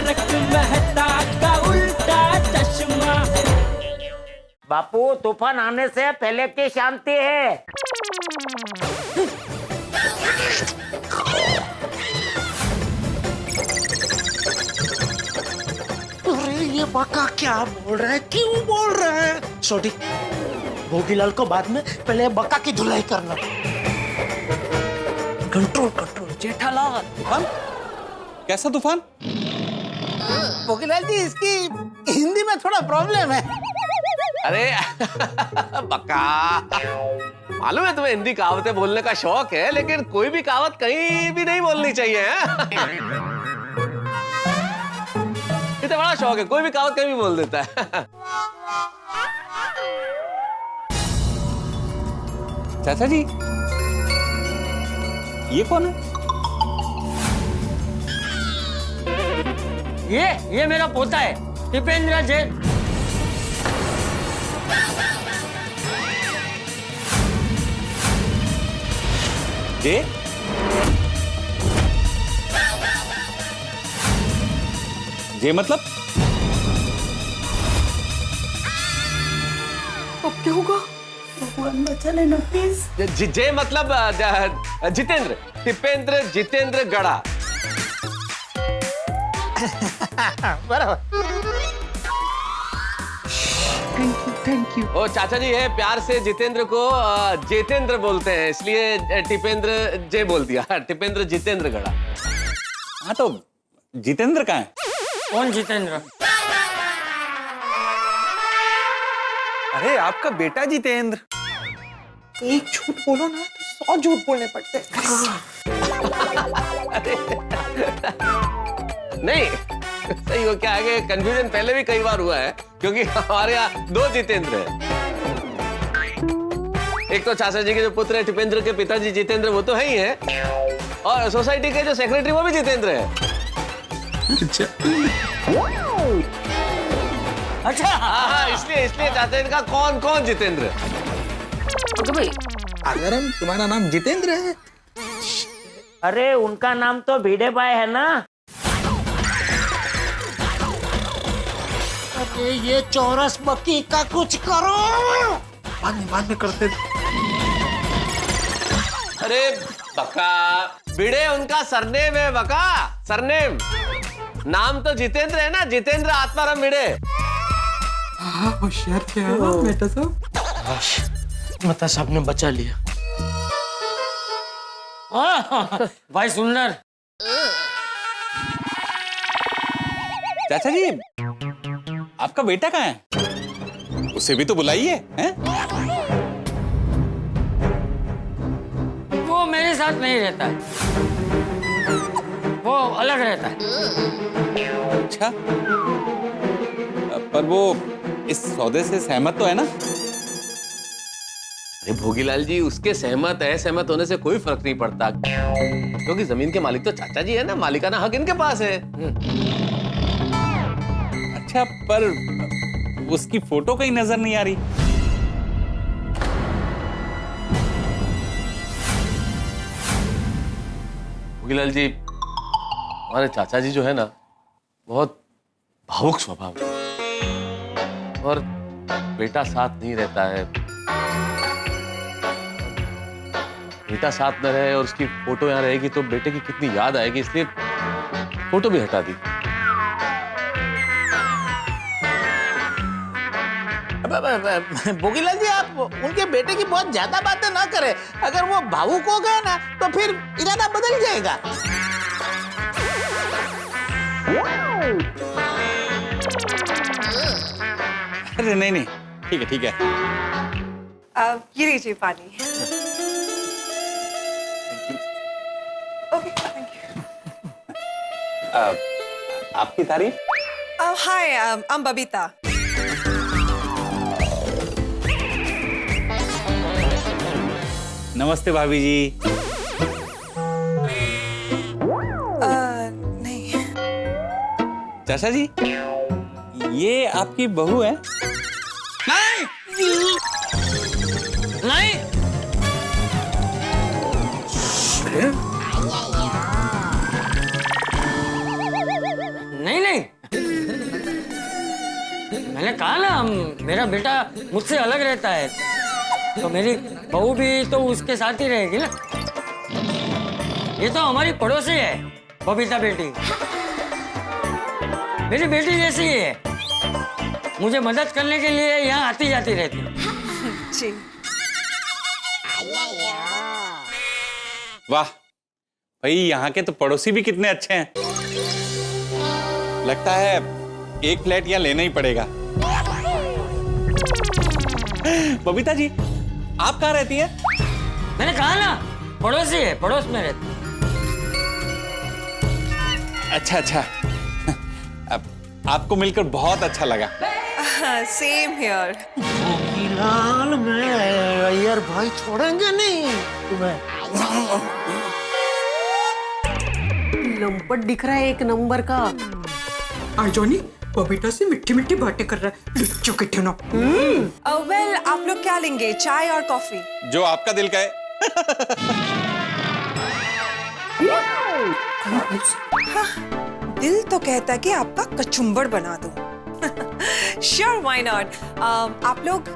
तारक मेहता का उल्टा चश्मा। बापू, तूफान आने से पहले की शांति है। अरे ये बका क्या बोल रहा है, क्यों बोल रहा है? छोटी भोगीलाल को बाद में, पहले बका की धुलाई करना। Control control. जेठालाल। तूफान, कैसा तूफान? भोगीलाल जी, इसकी हिंदी में थोड़ा प्रॉब्लम है। अरे बका, मालूम है तुम्हें हिंदी कहावतें बोलने का शौक है, लेकिन कोई भी कहावत कहीं भी नहीं बोलनी चाहिए। इतना बड़ा शौक है, कोई भी कहावत कहीं भी बोल देता है। चाचा जी, ये कौन है? ये मेरा पोता है, दीपेंद्र जैन। जे? जे मतलब? अब क्या होगा? भगवान बचा लेना प्लीज। जे मतलब जितेंद्र, दीपेंद्र जितेंद्र गड़ा। बराबर। Thank you. ओ चाचा जी है, प्यार से जितेंद्र को जितेंद्र बोलते हैं, इसलिए टिपेंद्र जे बोल दिया। टिपेंद्र जितेंद्र गड़ा। हाँ तो जितेंद्र कहाँ है? कौन जितेंद्र? अरे आपका बेटा जितेंद्र। एक झूठ बोलो ना तो 100 झूठ बोलने पड़ते हैं। नहीं, सही हो क्या है, कंफ्यूजन पहले भी कई बार हुआ है, क्योंकि हमारे यहाँ 2 जितेंद्र हैं। एक तो चाचा जी के जो पुत्र है टिपेंद्र के पिताजी जितेंद्र, वो तो है ही है, और सोसाइटी के जो सेक्रेटरी वो भी जितेंद्र है। अच्छा, हाँ, इसलिए चाचा जी का कौन जितेंद्र। तो भाई, अगर हम तुम्हारा नाम जितेंद्र है। अरे उनका नाम तो भिड़े भाई है ना। अरे ये चौरस बकी का कुछ करो। बाद में करते। अरे बका, भिड़े उनका सरनेम है बका, सरनेम। नाम तो जितेंद्र है ना, जितेंद्र आत्माराम भिड़े। होशियार क्या बेटा साहब। मता साहब ने बचा लिया। भाई सुंदर। चाचा जी, आपका बेटा कहाँ है? उसे भी तो बुलाइए, हैं? वो मेरे साथ नहीं रहता है, वो अलग रहता है। अच्छा, पर वो इस सौदे से सहमत तो है ना? अरे भोगीलाल जी, उसके सहमत होने से कोई फर्क नहीं पड़ता, क्योंकि जमीन के मालिक तो चाचा जी है ना, मालिकाना हक इनके पास है। अच्छा, पर उसकी फोटो कहीं नजर नहीं आ रही। भोगीलाल जी, हमारे चाचा जी जो है ना, बहुत भावुक स्वभाव है, और बेटा साथ नहीं रहता है। बेटा साथ न रहे और उसकी फोटो यहाँ रहेगी तो बेटे की कितनी याद आएगी, इसलिए फोटो भी हटा दी। भोगीलाल जी, आप उनके बेटे की बहुत ज्यादा बातें ना करें। अगर वो भावुक हो गए ना तो फिर इरादा बदल जाएगा। अरे नहीं, ठीक है। ये लीजिए पानी। Okay, thank you. आपकी तारीफ। हाय, आई एम बबीता। नमस्ते भाभी जी। नहीं। चाचा जी, ये आपकी बहू है? नहीं, नहीं, मैंने कहा ना मेरा बेटा मुझसे अलग रहता है, तो मेरी बहू भी तो उसके साथ ही रहेगी ना। ये तो हमारी पड़ोसी है बबीता बेटी, मेरी बेटी जैसी ही है, मुझे मदद करने के लिए यहाँ आती जाती रहती है। जी वाह भाई, यहाँ के तो पड़ोसी भी कितने अच्छे हैं। लगता है एक फ्लैट यहाँ लेना ही पड़ेगा। बबीता जी, आप कहाँ रहती हैं? मैंने कहा ना पड़ोसी है, पड़ोस में रहती है। अच्छा अच्छा, अब आपको मिलकर बहुत अच्छा लगा। Same here. भोगीलाल में अय्यर भाई छोड़ेंगे नहीं तुम्हें। लंपट दिख रहा है एक नंबर का। आजोनी बबीता से मिट्टी मिट्टी बातें कर रहा है, लुच्चो के ठनो। वेल आप लोग क्या लेंगे, चाय और कॉफी? जो आपका दिल कहे। दिल तो कहता है कि आपका कचुम्बड़ बना दो। Sure, why not. आप लोग?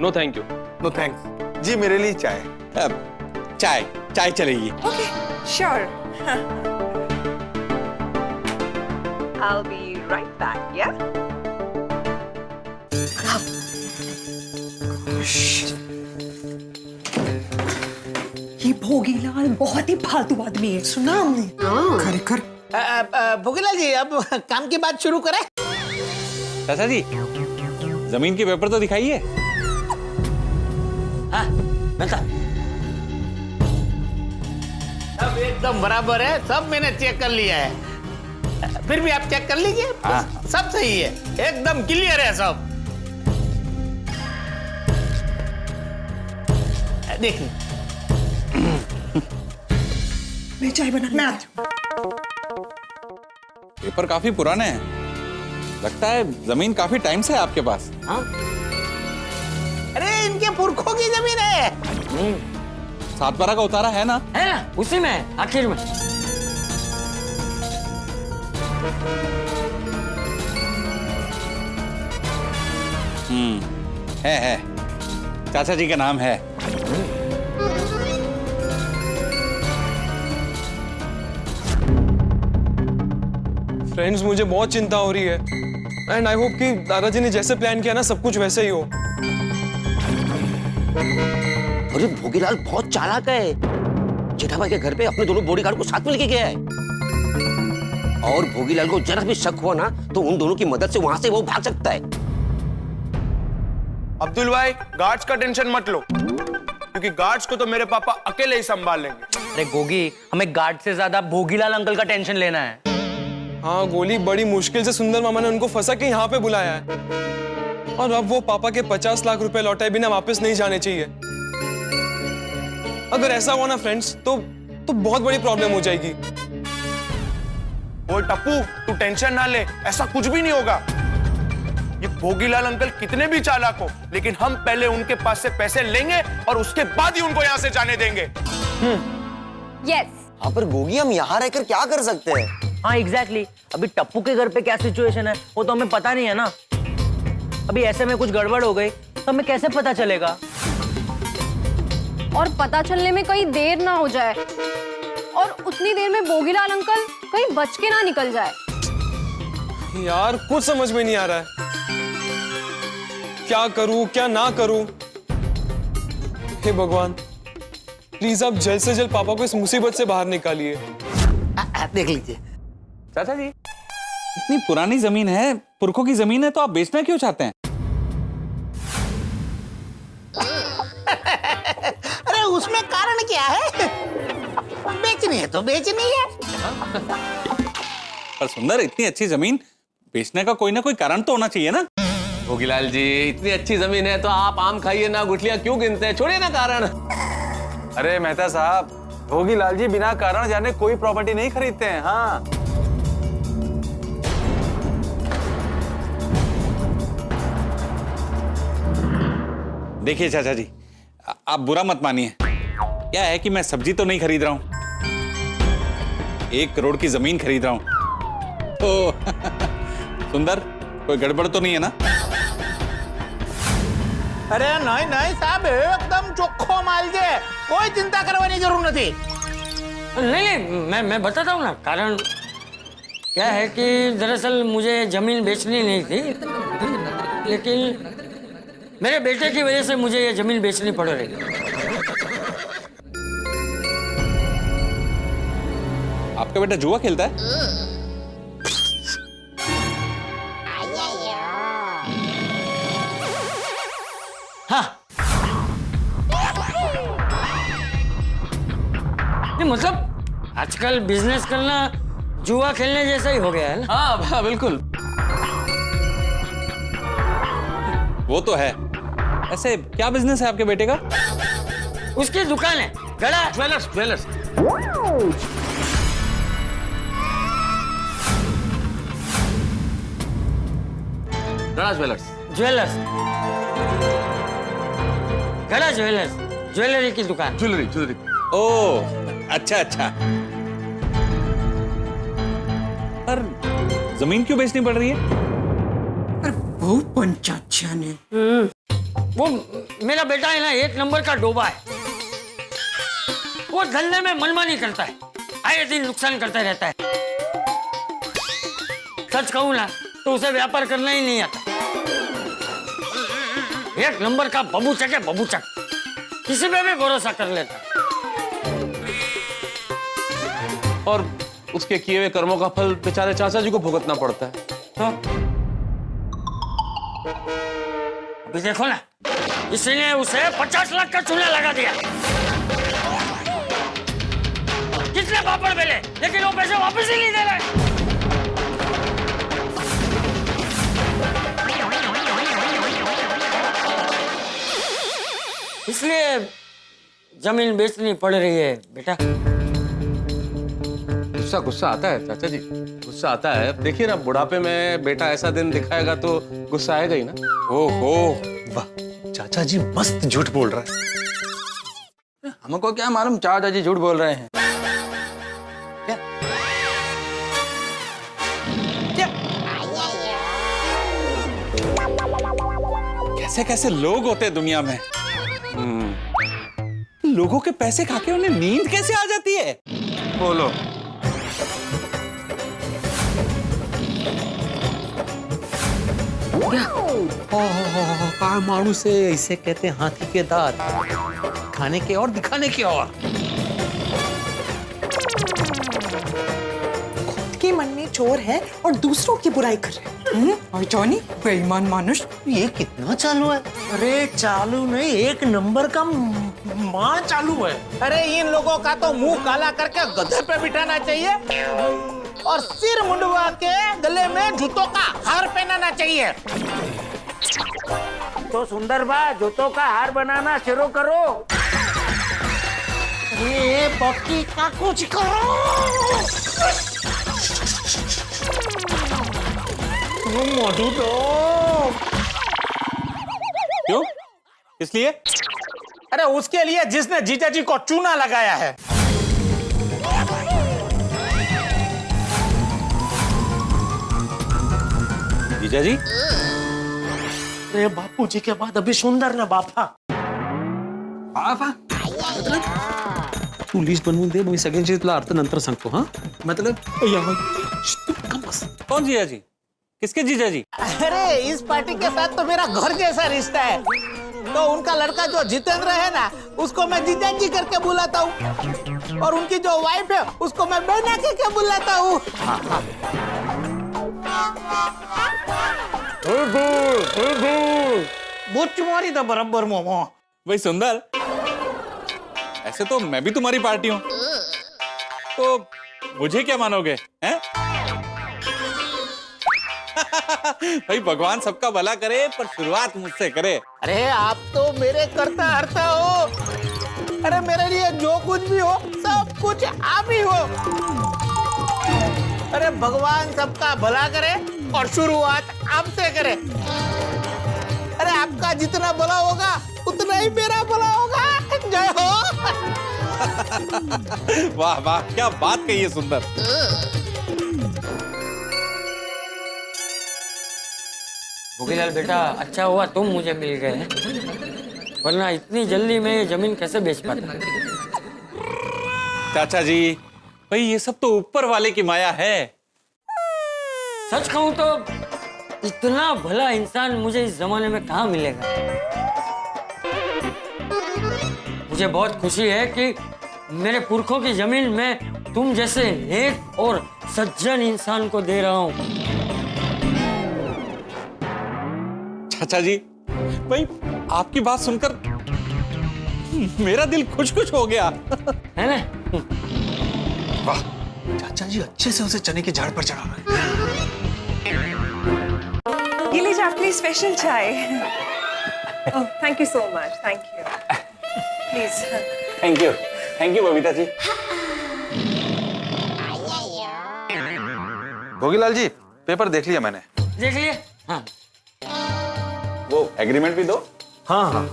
No thank you. No thanks ji, मेरे लिए चाय। चाय चाय चलेगी। Okay, sure. I'll be right back, yeah? ये भोगीलाल बहुत ही फालतू आदमी है। सुना हमने। खरेखर भोगीलाल जी, अब काम की बात शुरू करें। चाचा जी, जमीन के पेपर तो दिखाइए। हाँ, बता। सब एकदम बराबर है, सब मैंने चेक कर लिया है। फिर भी आप चेक कर लीजिए। हाँ। सब सही है, एकदम क्लियर है सब। देखिए, मैं चाय बना। पेपर काफी पुराने हैं। लगता है जमीन काफी टाइम से है आपके पास। हाँ? अरे इनके पुरखों की जमीन है। 7/12 का उतारा है ना? है ना, उसी में है, आखिर में। है चाचा जी का नाम है। फ्रेंड्स, मुझे बहुत चिंता हो रही है एंड आई होप कि दादाजी ने जैसे प्लान किया ना सब कुछ वैसे ही हो। अरे भोगीलाल बहुत चालाक है। जेठाभाई के घर पे अपने दोनों बॉडीगार्ड को साथ में लेके गया है, और भोगीलाल को जरा भी शक हुआ ना तो उन दोनों की मदद से वहां से वो भाग सकता है। अब्दुल भाई, गार्ड्स का टेंशन मत लो, क्योंकि गार्ड्स को तो मेरे पापा अकेले ही संभाल लेंगे। अरे गोगी, हमें गार्ड से ज्यादा भोगीलाल अंकल का टेंशन लेना है। हाँ गोली, बड़ी मुश्किल से सुंदर मामा ने उनको फंसा के यहाँ पे बुलाया है, और अब वो पापा के 50 लाख रुपए लौटाए बिना वापस नहीं जाने चाहिए। अगर ऐसा हुआ ना फ्रेंड्स, तो बहुत बड़ी प्रॉब्लम हो जाएगी। वो टप्पू, तू टेंशन ना ले, ऐसा कुछ भी नहीं होगा। ये भोगीलाल अंकल कितने भी चालाक हो, लेकिन हम पहले उनके पास से पैसे लेंगे और उसके बाद ही उनको यहाँ से जाने देंगे। यस। हाँ, पर गोगी हम यहाँ रहकर क्या कर सकते हैं? हाँ एग्जैक्टली, अभी टप्पू के घर पे क्या सिचुएशन है वो तो हमें पता नहीं है ना। अभी ऐसे में कुछ गड़बड़ हो गई तो हमें कैसे पता चलेगा? और पता चलने में कहीं देर ना हो जाए, और उतनी देर में भोगीलाल अंकल कहीं बच के ना निकल जाए। यार कुछ समझ में नहीं आ रहा है, क्या करूं क्या ना करूं। हे भगवान, प्लीज आप जल्द से जल्द पापा को इस मुसीबत से बाहर निकालिए। देख लीजिए। चाचा जी, इतनी पुरानी जमीन है, पुरखों की जमीन है, तो आप बेचना क्यों चाहते हैं? अरे उसमें कारण क्या है? बेचनी है तो बेचनी है। पर सुंदर, इतनी अच्छी जमीन बेचने का कोई ना कोई कारण तो होना चाहिए ना? भोगीलाल जी, इतनी अच्छी जमीन है तो आप आम खाइए ना, गुठलियां क्यों गिनते हैं? छोड़िए ना कारण। अरे मेहता साहब, भोगीलाल जी बिना कारण जाने कोई प्रॉपर्टी नहीं खरीदते हैं। हाँ, देखिए चाचा जी, आप बुरा मत मानिए। क्या है कि मैं सब्जी तो नहीं खरीद रहा हूं, 1 करोड़ की जमीन खरीद रहा हूं। तो सुंदर, कोई गड़बड़ तो नहीं है ना? અરે નહીં નહીં સાહેબ એકદમ ચોખ્ખો માલ છે કોઈ ચિંતા કરવાની જરૂર નથી नहीं मैं बताता हूँ ना कारण क्या है कि दरअसल मुझे जमीन बेचनी नहीं थी लेकिन मेरे बेटे की वजह से मुझे ये जमीन बेचनी पड़ रही है। आपका बेटा जुआ खेलता है? हाँ नहीं मतलब आजकल बिजनेस करना जुआ खेलने जैसा ही हो गया है ना। हाँ बिल्कुल। वो तो है। ऐसे क्या बिजनेस है आपके बेटे का? उसकी दुकान है गड़ा ज्वेलर्स ज्वेलर्स। गड़ा ज्वेलर्स। ज्वेलर्स गड़ा ज्वेलर्स ज्वेलरी की दुकान। Jewellery jewellery. ओ अच्छा अच्छा। पर जमीन क्यों बेचनी पड़ रही है? अरे बहु पंचाचा ने वो मेरा बेटा है ना एक नंबर का डोबा है। वो धंधे में मनमानी करता है आए दिन नुकसान करता रहता है। सच कहूं ना तो उसे व्यापार करना ही नहीं आता। एक नंबर का बबूचक है बबूचक किसी पे भी भरोसा कर लेता है। और उसके किए हुए कर्मों का फल बेचारे चाचा जी को भुगतना पड़ता है। हाँ? अभी देखो ना किसी ने उसे 50 लाख का चूना लगा दिया। कितने पापड़ बेले लेकिन वो पैसे वापस ही नहीं दे रहे। इसलिए जमीन बेचनी पड़ रही है बेटा। गुस्सा गुस्सा आता है चाचा जी, गुस्सा आता है। अब देखिए ना बुढ़ापे में बेटा ऐसा दिन दिखाएगा तो गुस्सा आएगा ही ना। ओहो वाह चाचा जी मस्त झूठ बोल रहा है हमको क्या मालूम चाचा जी झूठ बोल रहे हैं। कैसे कैसे लोग होते हैं दुनिया में। लोगों के पैसे खा के उन्हें नींद कैसे आ जाती है? बोलो। का मानुस है इसे कहते हैं हाथी के दांत खाने के और दिखाने के और। खुद के मन में चोर है और दूसरों की बुराई कर रहे हैं। और जॉनी बेईमान मानुष। ये कितना चालू है? अरे चालू नहीं एक नंबर का मार चालू है। अरे इन लोगों का तो मुंह काला करके गधे पे बिठाना चाहिए और सिर मुंडवा के गले में जूतों का हार पहनाना चाहिए। तो सुंदर बा जूतों का हार बनाना शुरू करो। ये बाकी का कुछ करो। मधु दो। क्यों? किस लिए? अरे उसके लिए जिसने जीजा जी को चूना लगाया है। जीजा जी? अरे बापू जी के बाद अभी सुंदर ना बापा। बापा मतलब तू लिस्ट बनवून दे मग सगळ्यांची तुला अर्थ नंतर सांगतो हा मतलब कौन जीजा जी? किसके जीजा जी? अरे इस पार्टी के साथ तो मेरा घर जैसा रिश्ता है। तो उनका लड़का जो जितेंद्र है ना उसको मैं जीजा जी करके बुलाता हूँ और उनकी जो वाइफ है उसको मैं बहना करके बुलाता हूँ। बहुत तुम्हारी था बराबर मोमो। भाई सुंदर ऐसे तो मैं भी तुम्हारी पार्टी हूँ तो मुझे क्या मानोगे हैं? भाई भगवान सबका भला करे पर शुरुआत मुझसे करे। अरे आप तो मेरे करता हरता हो। अरे मेरे लिए जो कुछ भी हो सब कुछ आप ही हो। अरे भगवान सबका भला करे और शुरुआत आपसे करे। अरे आपका जितना भला होगा उतना ही मेरा भला होगा। जय हो। वाह वाह क्या बात कही है सुंदर। भोगीलाल बेटा, अच्छा हुआ तुम मुझे मिल गए, वरना इतनी जल्दी मैं ये जमीन कैसे बेच पाता। चाचा जी, भाई ये सब तो ऊपर वाले की माया है। सच कहूं तो इतना भला इंसान मुझे इस जमाने में कहाँ मिलेगा। मुझे बहुत खुशी है कि मेरे पुरखों की जमीन मैं तुम जैसे नेक और सज्जन इंसान को दे रहा हूं। चाचा जी, भाई आपकी बात सुनकर मेरा दिल खुश खुश हो गया। है ना? वाह, चाचा जी अच्छे से उसे चने के झाड़ पर चढ़ा रहे हैं। ये लीजिए आपके स्पेशल चाय। Oh, thank you so much, thank you. Please. Thank you Babita ji. Bhogilal ji, paper देख लिया मैंने। देख लिए? हाँ। वो एग्रीमेंट भी दो। हाँ हाँ,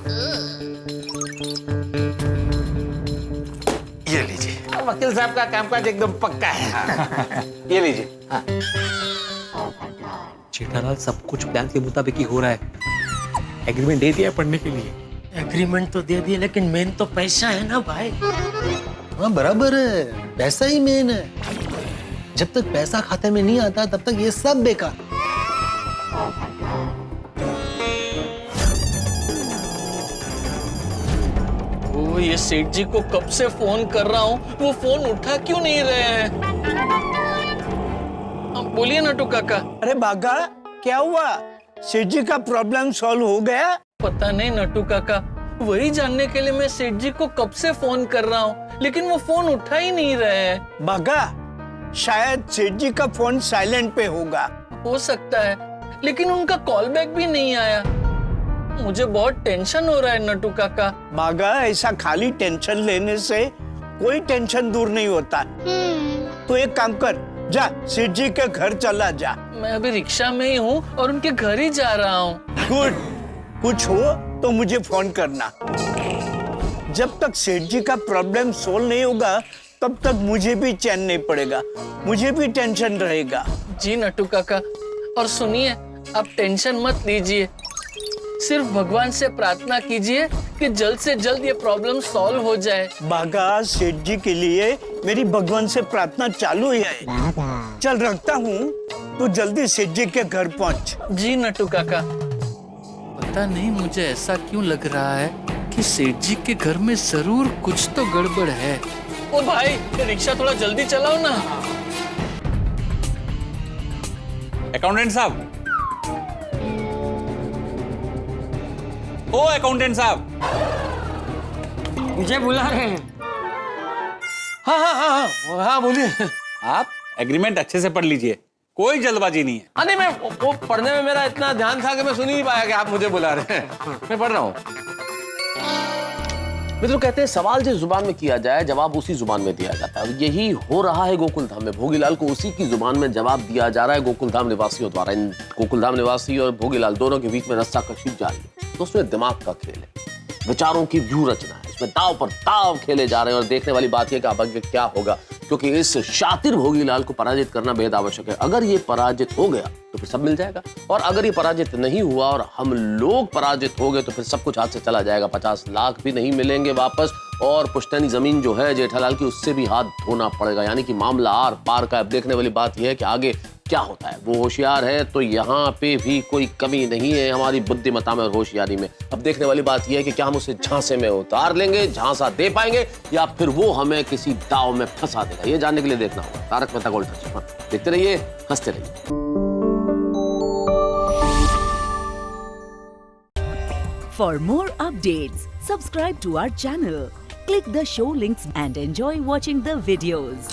ये लीजिए। वकील साहब का कामकाज एकदम पक्का है। ये लीजिए। जेठालाल, सब कुछ प्लान के मुताबिक ही हो रहा है। एग्रीमेंट दे दिया पढ़ने के लिए। एग्रीमेंट तो दे दिए, लेकिन मेन तो पैसा है ना भाई। हाँ बराबर है, पैसा ही मेन है। जब तक पैसा खाते में नहीं आता तब तक ये सब बेकार। ओ, ये सेठ जी को कब से फोन कर रहा हूँ, वो फोन उठा क्यों नहीं रहे हैं? बोलिए नटू काका। अरे बागा, क्या हुआ? सेठ जी का प्रॉब्लम सॉल्व हो गया? पता नहीं नटू काका, वही जानने के लिए मैं सेठ जी को कब से फोन कर रहा हूँ, लेकिन वो फोन उठा ही नहीं रहे हैं। बागा, शायद सेठ जी का फोन साइलेंट पे होगा। हो सकता है, लेकिन उनका कॉल बैक भी नहीं आया। मुझे बहुत टेंशन हो रहा है नटू काका। बागा, ऐसा खाली टेंशन लेने से कोई टेंशन दूर नहीं होता। तो एक काम कर, जा सेठ जी के घर चला जा। मैं अभी रिक्शा में ही हूँ और उनके घर ही जा रहा हूँ। गुड, कुछ हो तो मुझे फोन करना। जब तक सेठ जी का प्रॉब्लम सोल्व नहीं होगा तब तक मुझे भी चैन नहीं पड़ेगा, मुझे भी टेंशन रहेगा। जी नटू काका, और सुनिए, आप टेंशन मत लीजिए, सिर्फ भगवान से प्रार्थना कीजिए कि जल्द से जल्द ये प्रॉब्लम सॉल्व हो जाए। बागा, सेठ जी के लिए मेरी भगवान से प्रार्थना चालू ही है। चल रखता हूँ, तो जल्दी सेठ जी के घर पहुँच। जी नटू काका। पता नहीं मुझे ऐसा क्यों लग रहा है कि सेठ जी के घर में जरूर कुछ तो गड़बड़ है। ओ भाई, रिक्शा थोड़ा जल्दी चलाओ ना। अकाउंटेंट साहब, ओ अकाउंटेंट साहब, मुझे बुला रहे हैं। हाँ हाँ हाँ हाँ हाँ, बोलिए। आप एग्रीमेंट अच्छे से पढ़ लीजिए, कोई जल्दबाजी नहीं है। हाँ नहीं, मैं वो पढ़ने में मेरा इतना ध्यान था कि मैं सुन ही नहीं पाया कि आप मुझे बुला रहे हैं। मैं पढ़ रहा हूँ। मित्रों, कहते हैं सवाल जिस जुबान में किया जाए जवाब उसी जुबान में दिया जाता है। यही हो रहा है गोकुल धाम में। भोगीलाल को उसी की जुबान में जवाब दिया जा रहा है गोकुल धाम निवासियों द्वारा। इन गोकुल धाम निवासी और भोगीलाल दोनों के बीच में रस्साकशी जारी है। तो उसमें दिमाग का खेल है, विचारों की व्यूह रचना है, इसमें दाव पर दाव खेले जा रहे हैं। और देखने वाली बात यह कि अब आगे क्या होगा, क्योंकि इस शातिर भोगीलाल को पराजित करना बेहद आवश्यक है। अगर ये पराजित हो गया तो फिर सब मिल जाएगा, और अगर ये पराजित नहीं हुआ और हम लोग पराजित हो गए तो फिर सब कुछ हाथ से चला जाएगा। 50 लाख भी नहीं मिलेंगे वापस, और पुश्तैनी जमीन जो है जेठालाल की, उससे भी हाथ धोना पड़ेगा। यानी कि मामला आर पार का। अब देखने वाली बात यह है कि आगे क्या होता है। वो होशियार है तो यहाँ पे भी कोई कमी नहीं है हमारी बुद्धिमत्ता में और होशियारी में। अब देखने वाली बात यह है कि क्या हम उसे झांसे में उतार लेंगे, झांसा दे पाएंगे, या फिर वो हमें किसी दाव में फंसा देगा। ये जानने के लिए देखना होगा तारक मेहता का उल्टा चश्मा। देखते रहिए, हंसते रहिए। For more updates, subscribe to our channel, click the show links and enjoy watching the videos.